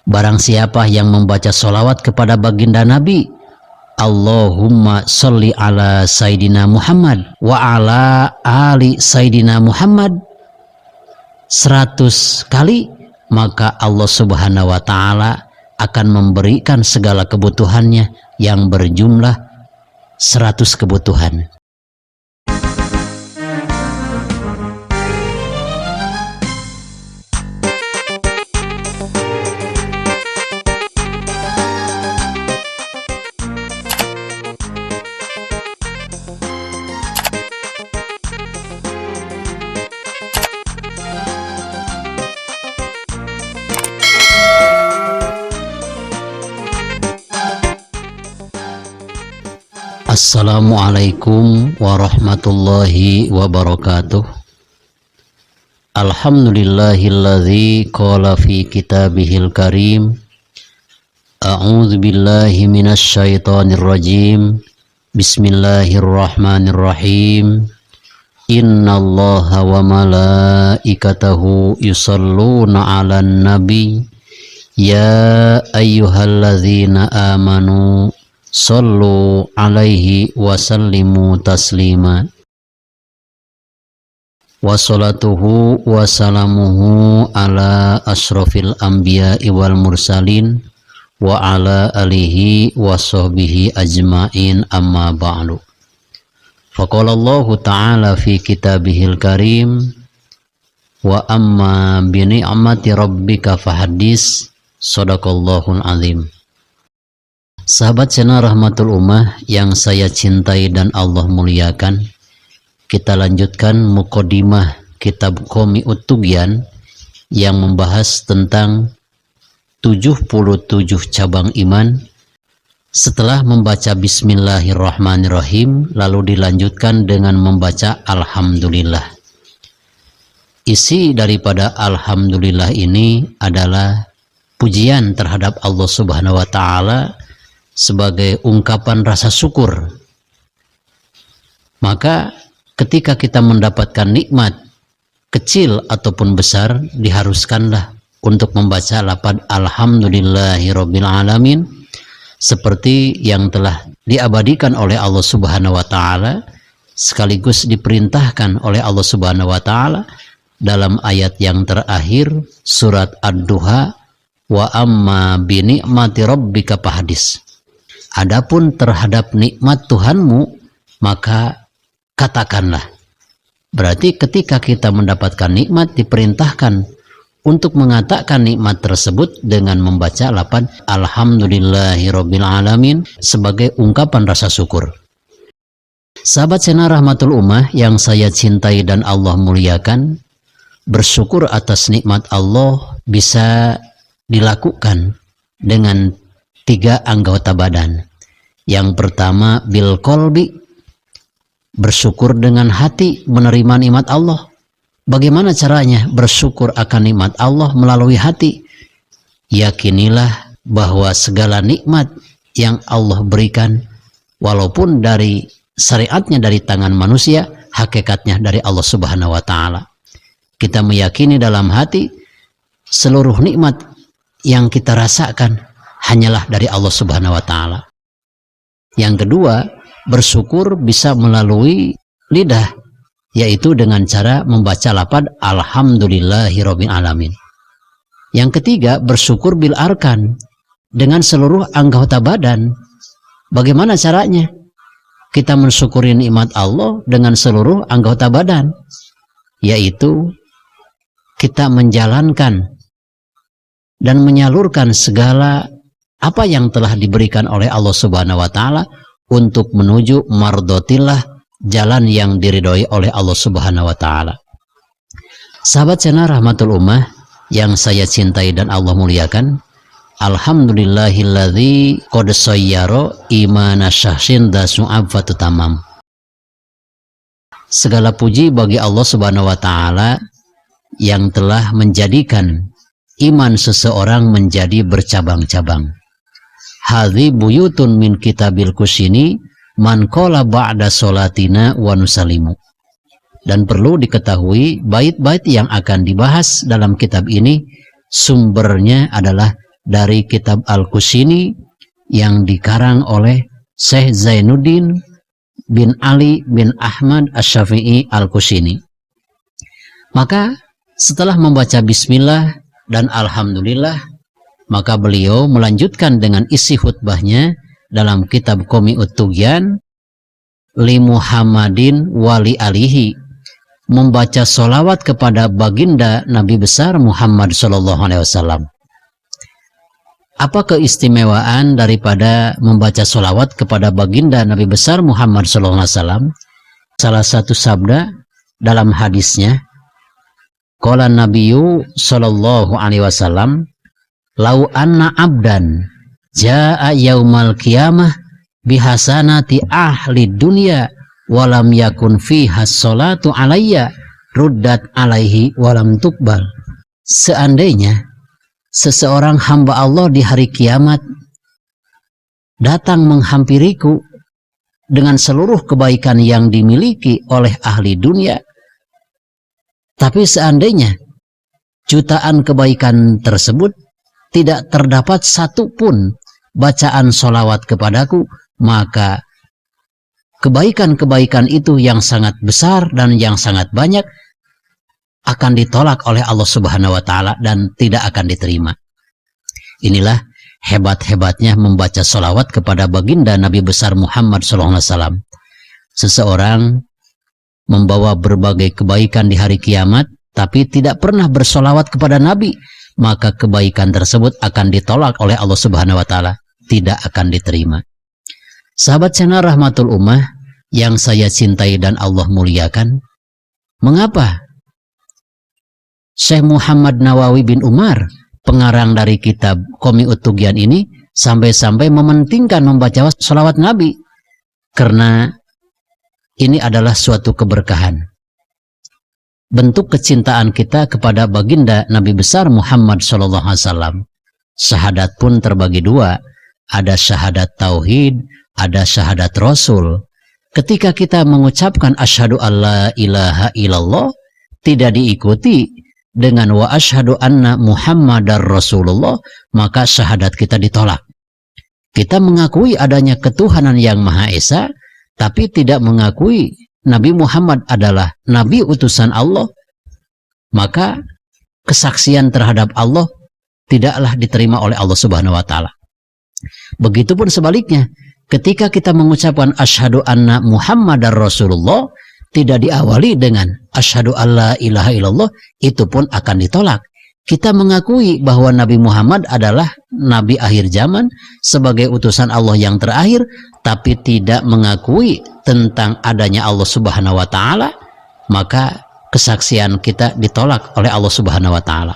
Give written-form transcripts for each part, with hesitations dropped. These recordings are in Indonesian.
Barang siapa yang membaca sholawat kepada baginda Nabi, Allahumma sholli ala Sayyidina Muhammad wa ala ali Sayyidina Muhammad 100 kali, maka Allah Subhanahu wa Ta'ala akan memberikan segala kebutuhannya yang berjumlah 100 kebutuhan. Assalamualaikum warahmatullahi wabarakatuh. Alhamdulillahilladzi qala fi kitabihil karim, a'udzu billahi minasy syaithanir rajim. Bismillahirrahmanirrahim. Innallaha wa malaikatahu yusholluna 'alan nabi ya ayyuhalladzina amanu Sallu alaihi wa sallimu taslima. Wa salatuhu wa salamuhu ala ashrafil anbiya'i wal mursalin wa ala alihi wa sahbihi ajma'in, amma ba'du. Faqala Allahu ta'ala fi kitabihil karim, wa amma bi ni'mati rabbika fahaddis. Shadaqallahul azim. Sahabat channel Rahmatul Ummah yang saya cintai dan Allah muliakan, kita lanjutkan muqaddimah kitab Qomi'ut Tughyan yang membahas tentang 77 cabang iman. Setelah membaca Bismillahirrahmanirrahim, lalu dilanjutkan dengan membaca Alhamdulillah. Isi daripada Alhamdulillah ini adalah pujian terhadap Allah Subhanahu wa Ta'ala sebagai ungkapan rasa syukur. Maka ketika kita mendapatkan nikmat kecil ataupun besar, diharuskanlah untuk membaca lafaz Alhamdulillahirabbil alamin seperti yang telah diabadikan oleh Allah Subhanahu wa Ta'ala, sekaligus diperintahkan oleh Allah Subhanahu wa Ta'ala dalam ayat yang terakhir surat Ad-Duha, wa amma bi ni'mati rabbika fahaddis. Adapun terhadap nikmat Tuhanmu, maka katakanlah. Berarti ketika kita mendapatkan nikmat, diperintahkan untuk mengatakan nikmat tersebut dengan membaca lafaz Alhamdulillahirabbil alamin sebagai ungkapan rasa syukur. Sahabat channel Rahmatul Ummah yang saya cintai dan Allah muliakan, bersyukur atas nikmat Allah bisa dilakukan dengan 3 anggota badan. Yang pertama bil qalbi, bersyukur dengan hati menerima nikmat Allah. Bagaimana caranya bersyukur akan nikmat Allah? Melalui hati. Yakinilah bahwa segala nikmat yang Allah berikan, walaupun dari syariatnya dari tangan manusia, hakikatnya dari Allah Subhanahu wa Ta'ala. Kita meyakini dalam hati seluruh nikmat yang kita rasakan hanyalah dari Allah Subhanahu wa Ta'ala. Yang kedua, bersyukur bisa melalui lidah, yaitu dengan cara membaca lafaz Alhamdulillahirabbil alamin. Yang ketiga, bersyukur bil arkan, dengan seluruh anggota badan. Bagaimana caranya? Kita mensyukuri nikmat Allah dengan seluruh anggota badan, yaitu kita menjalankan dan menyalurkan segala apa yang telah diberikan oleh Allah Subhanahu wa Ta'ala untuk menuju mardotillah, jalan yang diridhoi oleh Allah Subhanahu wa Ta'ala. Sahabat channel Rahmatul Ummah yang saya cintai dan Allah muliakan, Alhamdulillahilladzi qad sayyara imana syahsin dasu'afatu tamam. Segala puji bagi Allah Subhanahu wa Ta'ala yang telah menjadikan iman seseorang menjadi bercabang-cabang. Hadzi buyutun min kitabil kusini man qala ba'da sholatina wa nusallimu. Dan perlu diketahui bait-bait yang akan dibahas dalam kitab ini sumbernya adalah dari kitab Al-Qushini yang dikarang oleh Syekh Zainuddin bin Ali bin Ahmad Asy-Syafi'i Al-Qushini. Maka setelah membaca bismillah dan alhamdulillah, maka beliau melanjutkan dengan isi khutbahnya dalam kitab Qomi'ut Tughyan li Muhammadin wali alihi, membaca solawat kepada baginda Nabi besar Muhammad SAW. Apa keistimewaan daripada membaca solawat kepada baginda Nabi besar Muhammad SAW? Salah satu sabda dalam hadisnya, qala Nabiyyu sallallahu alaihi wasallam, lau anna abdan jaa yaumal qiyamah bihasanati ahli dunya walam yakun fiha sholatu alayya ruddat alaihi walam tuqbal. Seandainya seseorang hamba Allah di hari kiamat datang menghampiriku dengan seluruh kebaikan yang dimiliki oleh ahli dunia, tapi seandainya jutaan kebaikan tersebut tidak terdapat satu pun bacaan sholawat kepadaku, maka kebaikan-kebaikan itu yang sangat besar dan yang sangat banyak akan ditolak oleh Allah Subhanahu wa Ta'ala dan tidak akan diterima. Inilah hebat-hebatnya membaca sholawat kepada baginda Nabi besar Muhammad SAW. Seseorang membawa berbagai kebaikan di hari kiamat tapi tidak pernah bersolawat kepada Nabi, maka kebaikan tersebut akan ditolak oleh Allah Subhanahu wa Ta'ala, tidak akan diterima. Sahabat channel Rahmatul Ummah yang saya cintai dan Allah muliakan, mengapa Syekh Muhammad Nawawi bin Umar, pengarang dari kitab Qomi'ut Tughyan ini, sampai-sampai mementingkan membaca sholawat Nabi? Karena ini adalah suatu keberkahan, bentuk kecintaan kita kepada baginda Nabi besar Muhammad SAW. Syahadat pun terbagi dua, ada syahadat tauhid, ada syahadat rasul. Ketika kita mengucapkan asyhadu alla ilaha illallah tidak diikuti dengan wa asyhadu anna muhammadar rasulullah, maka syahadat kita ditolak. Kita mengakui adanya ketuhanan yang Maha Esa, tapi tidak mengakui Nabi Muhammad adalah Nabi utusan Allah, maka kesaksian terhadap Allah tidaklah diterima oleh Allah Subhanahu wa Ta'ala. Begitupun sebaliknya, ketika kita mengucapkan asyhadu anna muhammadar rasulullah tidak diawali dengan asyhadu alla ilaha illallah, itu pun akan ditolak. Kita mengakui bahwa Nabi Muhammad adalah Nabi akhir zaman sebagai utusan Allah yang terakhir, tapi tidak mengakui tentang adanya Allah Subhanahu wa Ta'ala, maka kesaksian kita ditolak oleh Allah Subhanahu wa Ta'ala.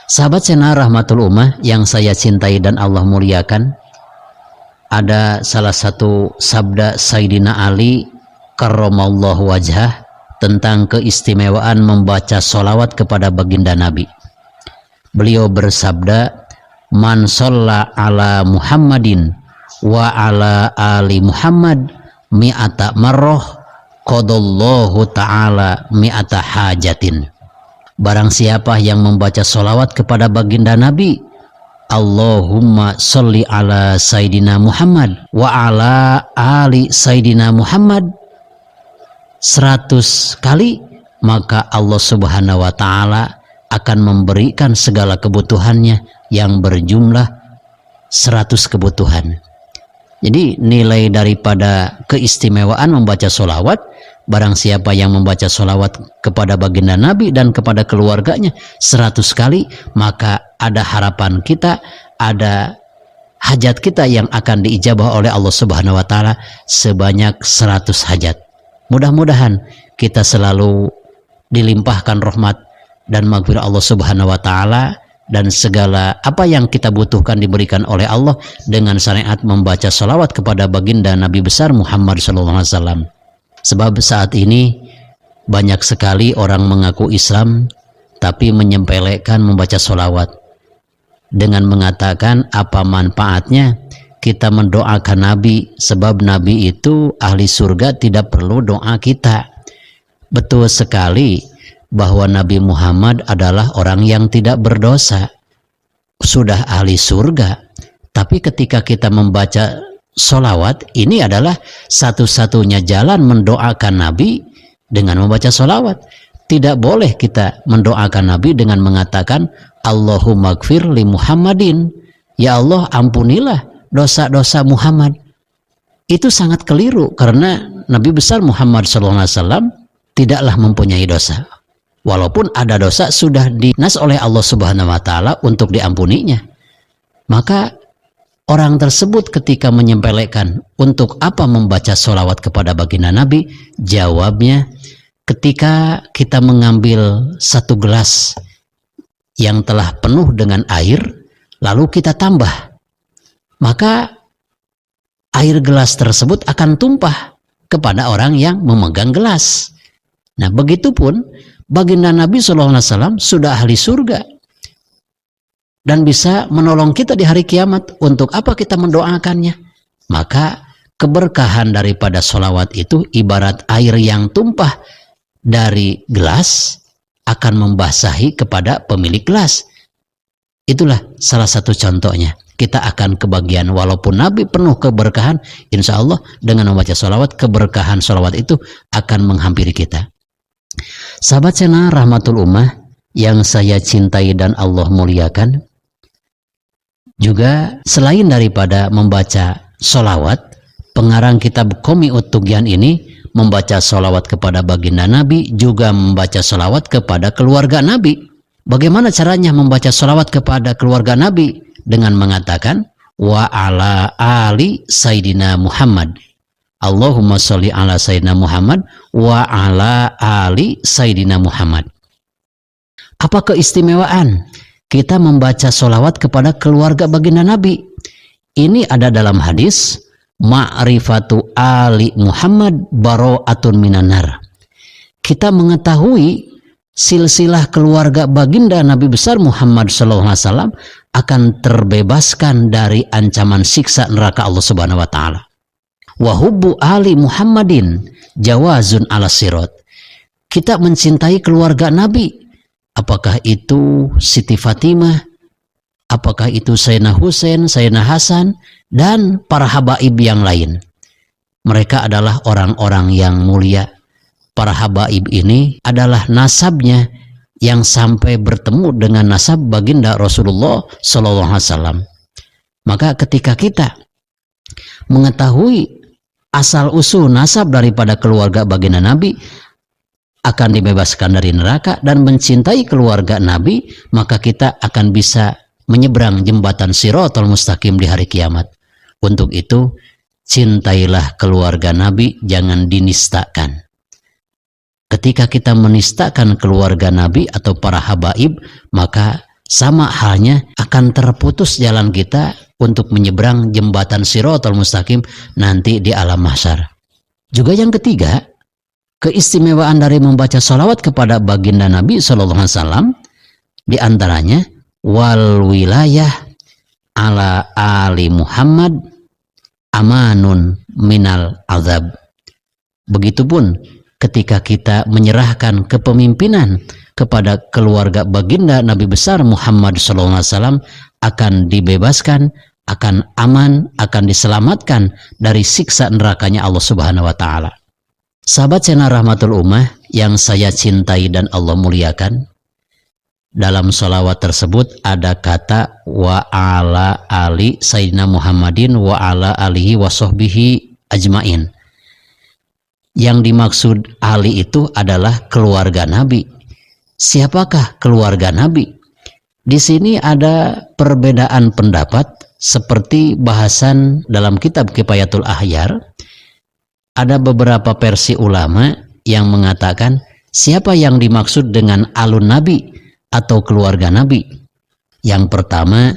Sahabat channel Rahmatul Ummah yang saya cintai dan Allah muliakan, ada salah satu sabda Sayyidina Ali karramallahu wajhah tentang keistimewaan membaca sholawat kepada baginda Nabi. Beliau bersabda, man sholla ala Muhammadin wa ala ali Muhammad mi'ata marroh qadallahu ta'ala mi'ata hajatin. Barang siapa yang membaca sholawat kepada baginda Nabi, Allahumma sholli ala Sayyidina Muhammad wa ala ali Sayyidina Muhammad 100 kali, maka Allah Subhanahu wa Ta'ala akan memberikan segala kebutuhannya yang berjumlah 100 kebutuhan. Jadi nilai daripada keistimewaan membaca sholawat, barang siapa yang membaca sholawat kepada baginda Nabi dan kepada keluarganya 100 kali, maka ada harapan kita, ada hajat kita yang akan diijabah oleh Allah Subhanahu wa Ta'ala sebanyak 100 hajat. Mudah-mudahan kita selalu dilimpahkan rahmat dan maghfirah Allah Subhanahu wa Ta'ala, dan segala apa yang kita butuhkan diberikan oleh Allah dengan syariat membaca salawat kepada baginda Nabi besar Muhammad SAW. Sebab saat ini banyak sekali orang mengaku Islam tapi menyempelekan membaca salawat dengan mengatakan apa manfaatnya kita mendoakan Nabi, sebab Nabi itu ahli surga, tidak perlu doa kita. Betul sekali bahwa Nabi Muhammad adalah orang yang tidak berdosa. sudah ahli surga. Tapi ketika kita membaca sholawat, ini adalah satu-satunya jalan mendoakan Nabi dengan membaca sholawat. Tidak boleh kita mendoakan Nabi dengan mengatakan Allahumma gfir li Muhammadin, ya Allah ampunilah dosa-dosa Muhammad. Itu sangat keliru, karena Nabi besar Muhammad SAW tidaklah mempunyai dosa. Walaupun ada dosa sudah dinas oleh Allah Subhanahu wa Ta'ala untuk diampuninya. Maka orang tersebut ketika menyempelekan untuk apa membaca sholawat kepada baginda Nabi, jawabnya ketika kita mengambil satu gelas yang telah penuh dengan air lalu kita tambah, maka air gelas tersebut akan tumpah kepada orang yang memegang gelas. Nah, begitupun baginda Nabi SAW sudah ahli surga dan bisa menolong kita di hari kiamat. Untuk apa kita mendoakannya? Maka keberkahan daripada sholawat itu ibarat air yang tumpah dari gelas akan membasahi kepada pemilik gelas. Itulah salah satu contohnya. Kita akan kebagian, walaupun Nabi penuh keberkahan, insya Allah dengan membaca sholawat, keberkahan sholawat itu akan menghampiri kita. Sahabat channel Rahmatul Ummah yang saya cintai dan Allah muliakan, juga selain daripada membaca sholawat, pengarang kitab Qomi'ut Tughyan ini membaca sholawat kepada baginda Nabi, juga membaca sholawat kepada keluarga Nabi. Bagaimana caranya membaca sholawat kepada keluarga Nabi? Dengan mengatakan wa ala ali Sayyidina Muhammad, Allahumma sholli ala Sayyidina Muhammad wa ala ali Sayyidina Muhammad. Apa keistimewaan kita membaca sholawat kepada keluarga baginda Nabi? Ini ada dalam hadis ma'rifatu ali Muhammad baro'atun minanar. Kita mengetahui silsilah keluarga baginda Nabi besar Muhammad SAW akan terbebaskan dari ancaman siksa neraka Allah Subhanahu wa Ta'ala. Wa hubbu ali Muhammadin jawazun ala sirat. Kita mencintai keluarga Nabi, apakah itu Siti Fatimah, apakah itu Sayyidina Husain, Sayyidina Hasan, dan para habaib yang lain. Mereka adalah orang-orang yang mulia. Para habaib ini adalah nasabnya yang sampai bertemu dengan nasab baginda Rasulullah SAW. Maka ketika kita mengetahui asal usul nasab daripada keluarga baginda Nabi, akan dibebaskan dari neraka, dan mencintai keluarga Nabi, maka kita akan bisa menyeberang jembatan Shiratal Mustaqim di hari kiamat. Untuk itu, cintailah keluarga Nabi, jangan dinistakan. Ketika kita menistakan keluarga Nabi atau para habaib, maka sama halnya akan terputus jalan kita untuk menyeberang jembatan Shiratal Mustaqim nanti di alam mahsyar. Juga yang ketiga, keistimewaan dari membaca sholawat kepada baginda Nabi SAW diantaranya wal wilayah ala ali Muhammad amanun minal azab. Begitupun ketika kita menyerahkan kepemimpinan kepada keluarga baginda Nabi besar Muhammad SAW, akan dibebaskan, akan aman, akan diselamatkan dari siksa nerakanya Allah Subhanahu wa Ta'ala. Sahabat channel Rahmatul Ummah yang saya cintai dan Allah muliakan, dalam sholawat tersebut ada kata wa ala ali Sayyidina Muhammadin wa ala alihi wa sahbihi ajmain. Yang dimaksud ali itu adalah keluarga Nabi. Siapakah keluarga Nabi? Di sini ada perbedaan pendapat, seperti bahasan dalam kitab Kifayatul Akhyar. Ada beberapa versi ulama yang mengatakan siapa yang dimaksud dengan alun Nabi atau keluarga Nabi. Yang pertama,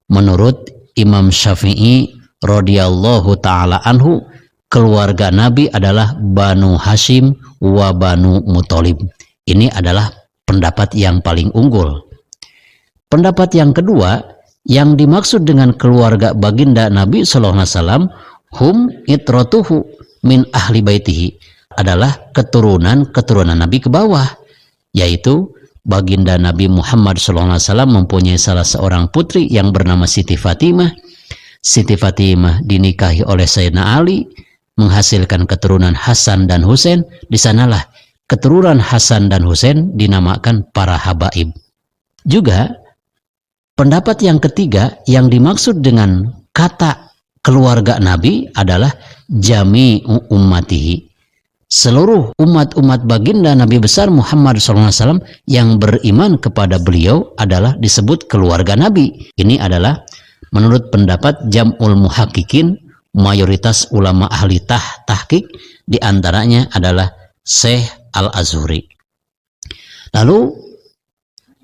menurut Imam Syafi'i radhiyallahu ta'ala anhu, keluarga Nabi adalah Banu Hashim wa Banu Muthalib. Ini adalah pendapat yang paling unggul. Pendapat yang kedua, yang dimaksud dengan keluarga baginda Nabi SAW, hum itratuhu min ahli baitihi, adalah keturunan Nabi ke bawah, yaitu baginda Nabi Muhammad SAW mempunyai salah seorang putri yang bernama Siti Fatimah. Siti Fatimah dinikahi oleh Sayyidina Ali, menghasilkan keturunan Hasan dan Husain. Di sanalah keturunan Hasan dan Husain dinamakan para habaib. Juga pendapat yang ketiga yang dimaksud dengan kata keluarga Nabi adalah jami'u ummatihi, seluruh umat-umat baginda Nabi besar Muhammad SAW yang beriman kepada beliau adalah disebut keluarga Nabi. Ini adalah menurut pendapat Jam'ul Muhaqqiqin, mayoritas ulama ahli tahqiq, diantaranya adalah Syekh Al-Azhuri. Lalu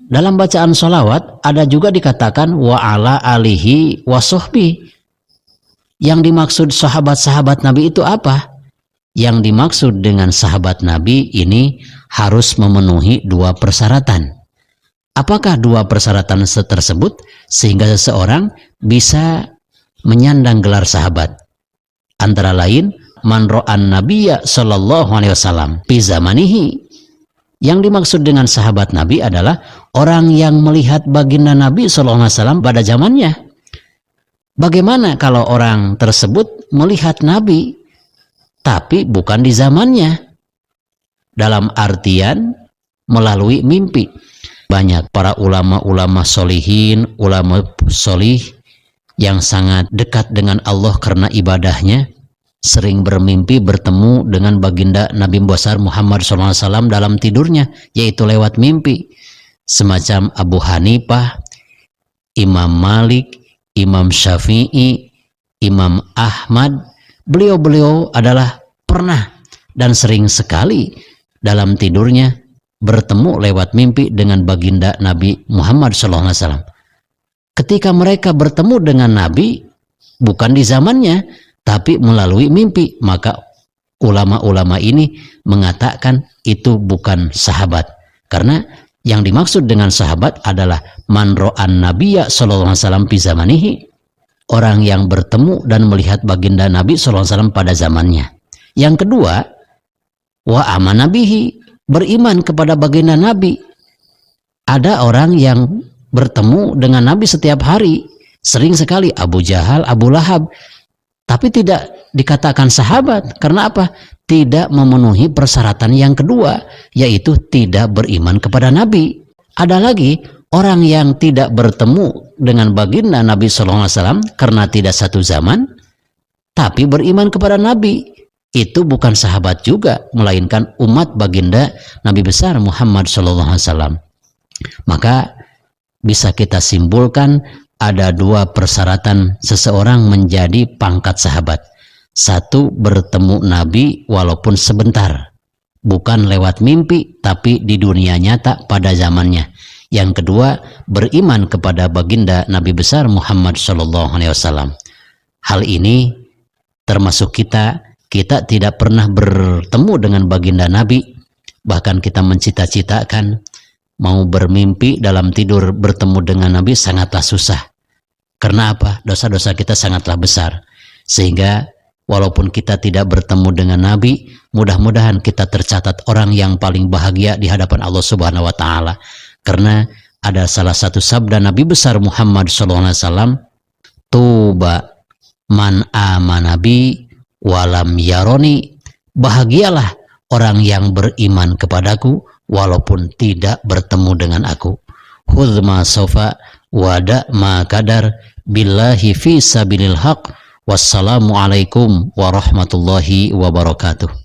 dalam bacaan sholawat ada juga dikatakan wa ala alihi wa sahbihi. Yang dimaksud sahabat-sahabat Nabi itu apa? Yang dimaksud dengan sahabat Nabi ini harus memenuhi dua persyaratan. Apakah dua persyaratan tersebut sehingga seseorang bisa menyandang gelar sahabat? Antara lain, man ra'an nabiyya sallallahu alaihi wasallam fi zamanihi. Yang dimaksud dengan sahabat Nabi adalah orang yang melihat baginda Nabi sallallahu alaihi wasallam pada zamannya. Bagaimana kalau orang tersebut melihat Nabi tapi bukan di zamannya? Dalam artian melalui mimpi. Banyak para ulama-ulama solihin, ulama solih yang sangat dekat dengan Allah karena ibadahnya, sering bermimpi bertemu dengan baginda Nabi besar Muhammad SAW dalam tidurnya, yaitu lewat mimpi. Semacam Abu Hanifah, Imam Malik, Imam Syafi'i, Imam Ahmad. Beliau-beliau adalah pernah dan sering sekali dalam tidurnya bertemu lewat mimpi dengan baginda Nabi Muhammad SAW. Ketika mereka bertemu dengan Nabi bukan di zamannya tapi melalui mimpi, maka ulama-ulama ini mengatakan itu bukan sahabat. Karena yang dimaksud dengan sahabat adalah man ra'an nabiyya sallallahu alaihi wasallam fi zamanihi, orang yang bertemu dan melihat baginda Nabi sallallahu alaihi wasallam pada zamannya. Yang kedua, wa amana bihi, beriman kepada baginda Nabi. Ada orang yang bertemu dengan Nabi setiap hari, sering sekali, Abu Jahal, Abu Lahab, tapi tidak dikatakan sahabat. Karena apa? Tidak memenuhi persyaratan yang kedua, yaitu tidak beriman kepada Nabi. Ada lagi orang yang tidak bertemu dengan baginda Nabi SAW karena tidak satu zaman, tapi beriman kepada Nabi. Itu bukan sahabat juga, melainkan umat baginda Nabi besar Muhammad SAW. Maka bisa kita simpulkan ada dua persyaratan seseorang menjadi pangkat sahabat. Satu, bertemu Nabi walaupun sebentar, bukan lewat mimpi tapi di dunia nyata pada zamannya. Yang kedua, beriman kepada baginda Nabi besar Muhammad SAW. Hal ini termasuk kita tidak pernah bertemu dengan baginda Nabi, bahkan kita mencita-citakan mau bermimpi dalam tidur bertemu dengan Nabi sangatlah susah. Karena apa? Dosa-dosa kita sangatlah besar. Sehingga walaupun kita tidak bertemu dengan Nabi, mudah-mudahan kita tercatat orang yang paling bahagia di hadapan Allah Subhanahu wa taala. Karena ada salah satu sabda Nabi besar Muhammad SAW, tuba man amana bi walam yaroni, bahagialah orang yang beriman kepadaku walaupun tidak bertemu dengan aku. Hudma sofa wada ma kadar billahi fi sabilil haq. Wassalamualaikum warahmatullahi wabarakatuh.